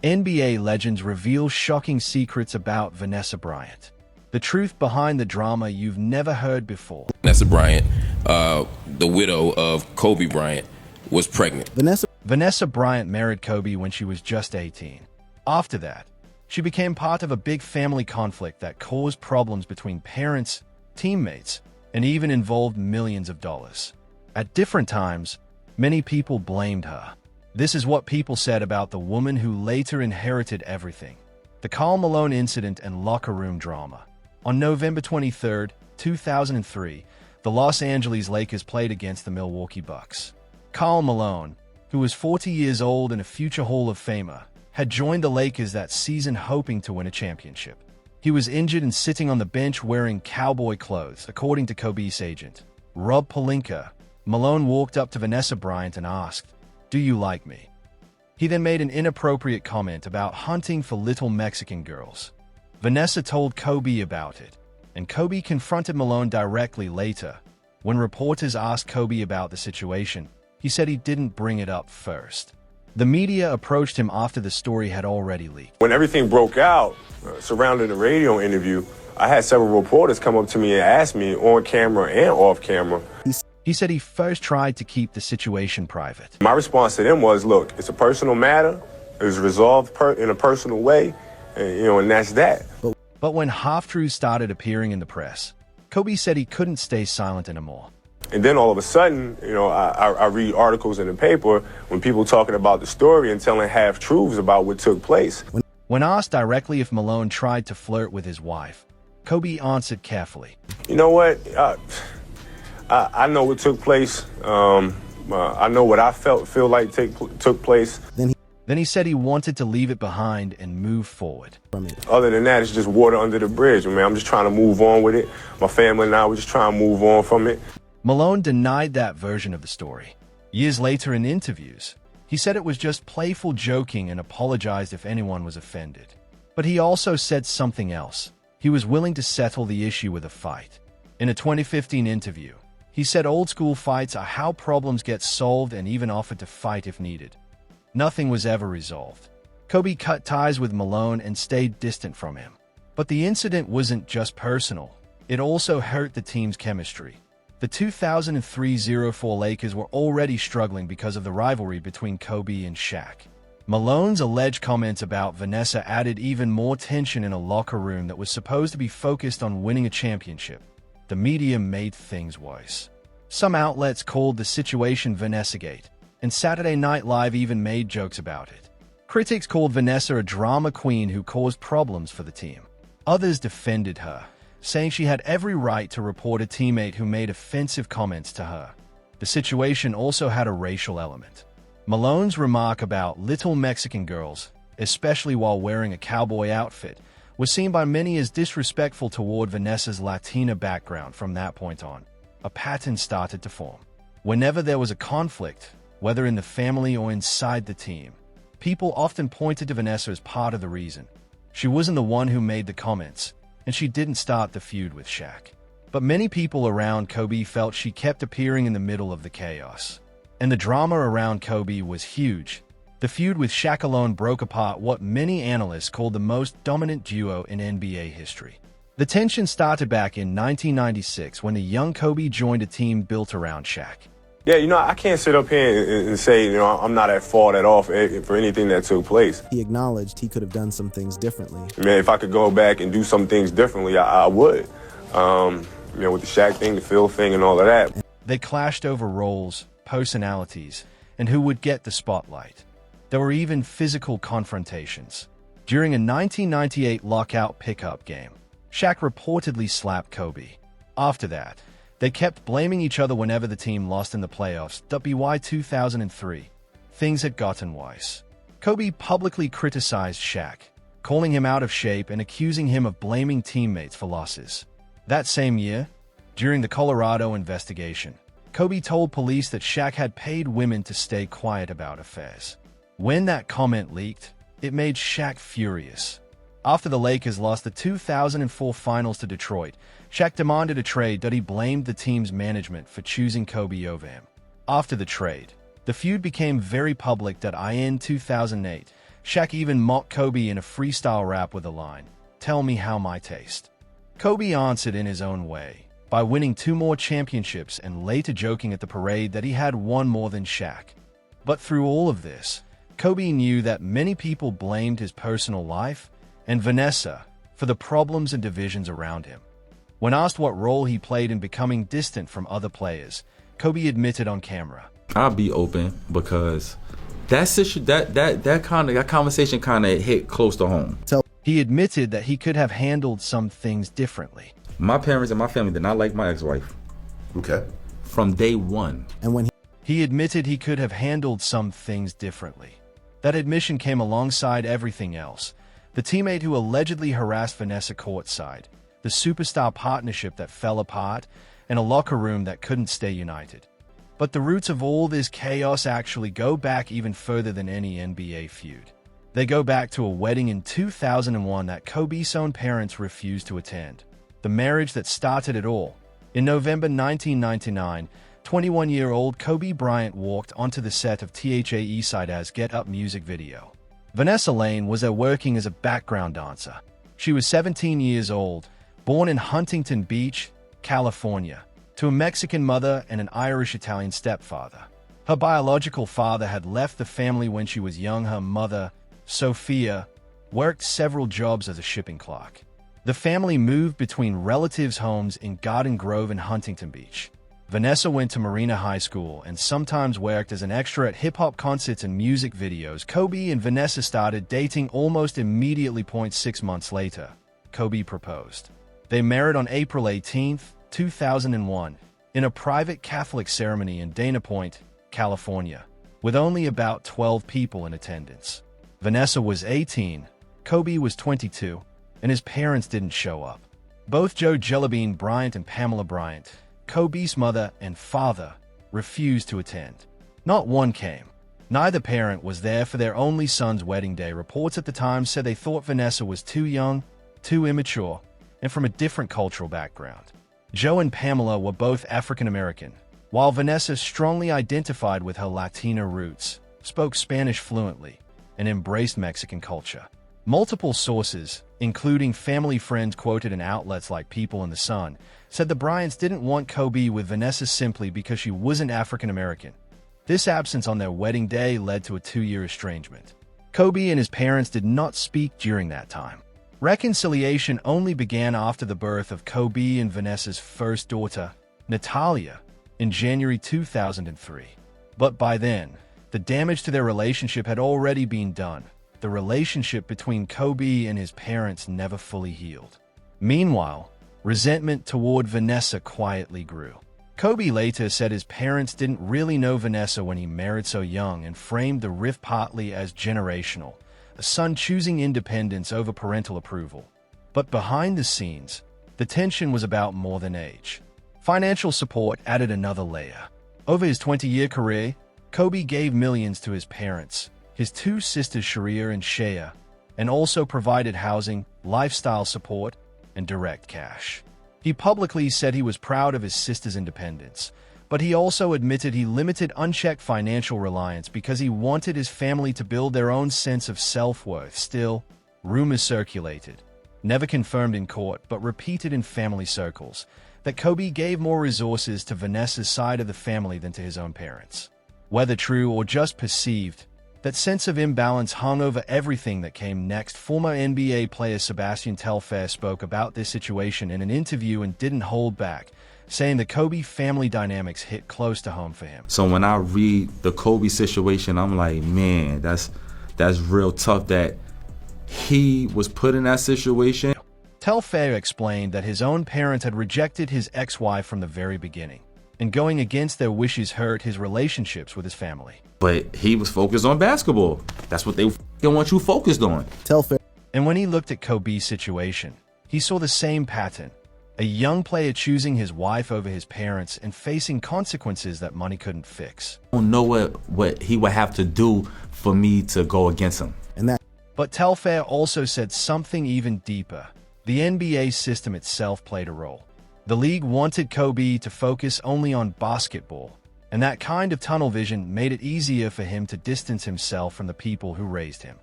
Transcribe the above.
NBA legends reveal shocking secrets about Vanessa Bryant. The truth behind the drama you've never heard before. Vanessa Bryant, the widow of Kobe Bryant, was pregnant. Vanessa Bryant married Kobe when she was just 18. After that, she became part of a big family conflict that caused problems between parents, teammates, and even involved millions of dollars. At different times, many people blamed her. This is what people said about the woman who later inherited everything. The Karl Malone incident and locker room drama. On November 23, 2003, the Los Angeles Lakers played against the Milwaukee Bucks. Karl Malone, who was 40 years old and a future Hall of Famer, had joined the Lakers that season hoping to win a championship. He was injured and sitting on the bench wearing cowboy clothes, according to Kobe's agent, Rob Pelinka. Malone walked up to Vanessa Bryant and asked, "Do you like me?" He then made an inappropriate comment about hunting for little Mexican girls. Vanessa told Kobe about it, and Kobe confronted Malone directly later. When reporters asked Kobe about the situation, he said he didn't bring it up first. The media approached him after the story had already leaked. When everything broke out surrounding the radio interview, I had several reporters come up to me and ask me on camera and off camera. He said he first tried to keep the situation private. My response to them was, look, it's a personal matter. It was resolved in a personal way, and that's that. But when half-truths started appearing in the press, Kobe said he couldn't stay silent anymore. And then all of a sudden, I read articles in the paper when people talking about the story and telling half-truths about what took place. When asked directly if Malone tried to flirt with his wife, Kobe answered carefully. You know what? I know what took place. I know what I feel like took place. Then he said he wanted to leave it behind and move forward. Other than that, it's just water under the bridge. I mean, I'm just trying to move on with it. My family and I, we're just trying to move on from it. Malone denied that version of the story. Years later in interviews, he said it was just playful joking and apologized if anyone was offended. But he also said something else. He was willing to settle the issue with a fight. In a 2015 interview, he said old-school fights are how problems get solved and even offered to fight if needed. Nothing was ever resolved. Kobe cut ties with Malone and stayed distant from him. But the incident wasn't just personal. It also hurt the team's chemistry. The 2003-04 Lakers were already struggling because of the rivalry between Kobe and Shaq. Malone's alleged comments about Vanessa added even more tension in a locker room that was supposed to be focused on winning a championship. The media made things worse. Some outlets called the situation Vanessagate, and Saturday Night Live even made jokes about it. Critics called Vanessa a drama queen who caused problems for the team. Others defended her, saying she had every right to report a teammate who made offensive comments to her. The situation also had a racial element. Malone's remark about little Mexican girls, especially while wearing a cowboy outfit, was seen by many as disrespectful toward Vanessa's Latina background. From that point on, a pattern started to form. Whenever there was a conflict, whether in the family or inside the team, people often pointed to Vanessa as part of the reason. She wasn't the one who made the comments, and she didn't start the feud with Shaq. But many people around Kobe felt she kept appearing in the middle of the chaos. And the drama around Kobe was huge. The feud with Shaq alone broke apart what many analysts called the most dominant duo in NBA history. The tension started back in 1996 when the young Kobe joined a team built around Shaq. Yeah, I can't sit up here and say, I'm not at fault at all for anything that took place. He acknowledged he could have done some things differently. Man, if I could go back and do some things differently, I would. With the Shaq thing, the Phil thing, and all of that. They clashed over roles, personalities, and who would get the spotlight. There were even physical confrontations. During a 1998 lockout pickup game, Shaq reportedly slapped Kobe. After that, they kept blaming each other whenever the team lost in the playoffs. WY 2003. Things had gotten worse. Kobe publicly criticized Shaq, calling him out of shape and accusing him of blaming teammates for losses. That same year, during the Colorado investigation, Kobe told police that Shaq had paid women to stay quiet about affairs. When that comment leaked, it made Shaq furious. After the Lakers lost the 2004 finals to Detroit, Shaq demanded a trade that he blamed the team's management for choosing Kobe over him. After the trade, the feud became very public. In 2008, Shaq even mocked Kobe in a freestyle rap with the line, "Tell me how my taste." Kobe answered in his own way, by winning 2 more championships and later joking at the parade that he had one more than Shaq. But through all of this, Kobe knew that many people blamed his personal life and Vanessa for the problems and divisions around him. When asked what role he played in becoming distant from other players, Kobe admitted on camera, "I'll be open because that conversation kind of hit close to home." He admitted that he could have handled some things differently. My parents and my family did not like my ex-wife. Okay. From day one. And when He admitted he could have handled some things differently. That admission came alongside everything else. The teammate who allegedly harassed Vanessa courtside, the superstar partnership that fell apart, and a locker room that couldn't stay united. But the roots of all this chaos actually go back even further than any NBA feud. They go back to a wedding in 2001 that Kobe's own parents refused to attend. The marriage that started it all. In November 1999, 21-year-old Kobe Bryant walked onto the set of THA Eastside's Get Up music video. Vanessa Lane was there working as a background dancer. She was 17 years old, born in Huntington Beach, California, to a Mexican mother and an Irish-Italian stepfather. Her biological father had left the family when she was young. Her mother, Sophia, worked several jobs as a shipping clerk. The family moved between relatives' homes in Garden Grove and Huntington Beach. Vanessa went to Marina High School and sometimes worked as an extra at hip-hop concerts and music videos. Kobe and Vanessa started dating almost immediately. 6 months later, Kobe proposed. They married on April 18, 2001, in a private Catholic ceremony in Dana Point, California, with only about 12 people in attendance. Vanessa was 18, Kobe was 22, and his parents didn't show up. Both Joe Jellybean Bryant and Pamela Bryant, Kobe's mother and father, refused to attend. Not one came. Neither parent was there for their only son's wedding day. Reports at the time said they thought Vanessa was too young, too immature, and from a different cultural background. Joe and Pamela were both African American, while Vanessa strongly identified with her Latina roots, spoke Spanish fluently, and embraced Mexican culture. Multiple sources, including family friends quoted in outlets like People in the Sun, said the Bryants didn't want Kobe with Vanessa simply because she wasn't African American. This absence on their wedding day led to a 2-year estrangement. Kobe and his parents did not speak during that time. Reconciliation only began after the birth of Kobe and Vanessa's first daughter, Natalia, in January 2003. But by then, the damage to their relationship had already been done. The relationship between Kobe and his parents never fully healed. Meanwhile, resentment toward Vanessa quietly grew. Kobe later said his parents didn't really know Vanessa when he married so young and framed the rift partly as generational, a son choosing independence over parental approval. But behind the scenes, the tension was about more than age. Financial support added another layer. Over his 20-year career, Kobe gave millions to his parents, his 2 sisters Sharia and Shea, and also provided housing, lifestyle support, and direct cash. He publicly said he was proud of his sister's independence, but he also admitted he limited unchecked financial reliance because he wanted his family to build their own sense of self-worth. Still, rumors circulated, never confirmed in court but repeated in family circles, that Kobe gave more resources to Vanessa's side of the family than to his own parents. Whether true or just perceived, that sense of imbalance hung over everything that came next. Former NBA player Sebastian Telfair spoke about this situation in an interview and didn't hold back, saying the Kobe family dynamics hit close to home for him. So when I read the Kobe situation, I'm like, man, that's real tough that he was put in that situation. Telfair explained that his own parents had rejected his ex-wife from the very beginning, and going against their wishes hurt his relationships with his family. But he was focused on basketball. That's what they want you focused on. Telfair. And when he looked at Kobe's situation, he saw the same pattern. A young player choosing his wife over his parents and facing consequences that money couldn't fix. I don't know what he would have to do for me to go against him. But Telfair also said something even deeper. The NBA system itself played a role. The league wanted Kobe to focus only on basketball, and that kind of tunnel vision made it easier for him to distance himself from the people who raised him.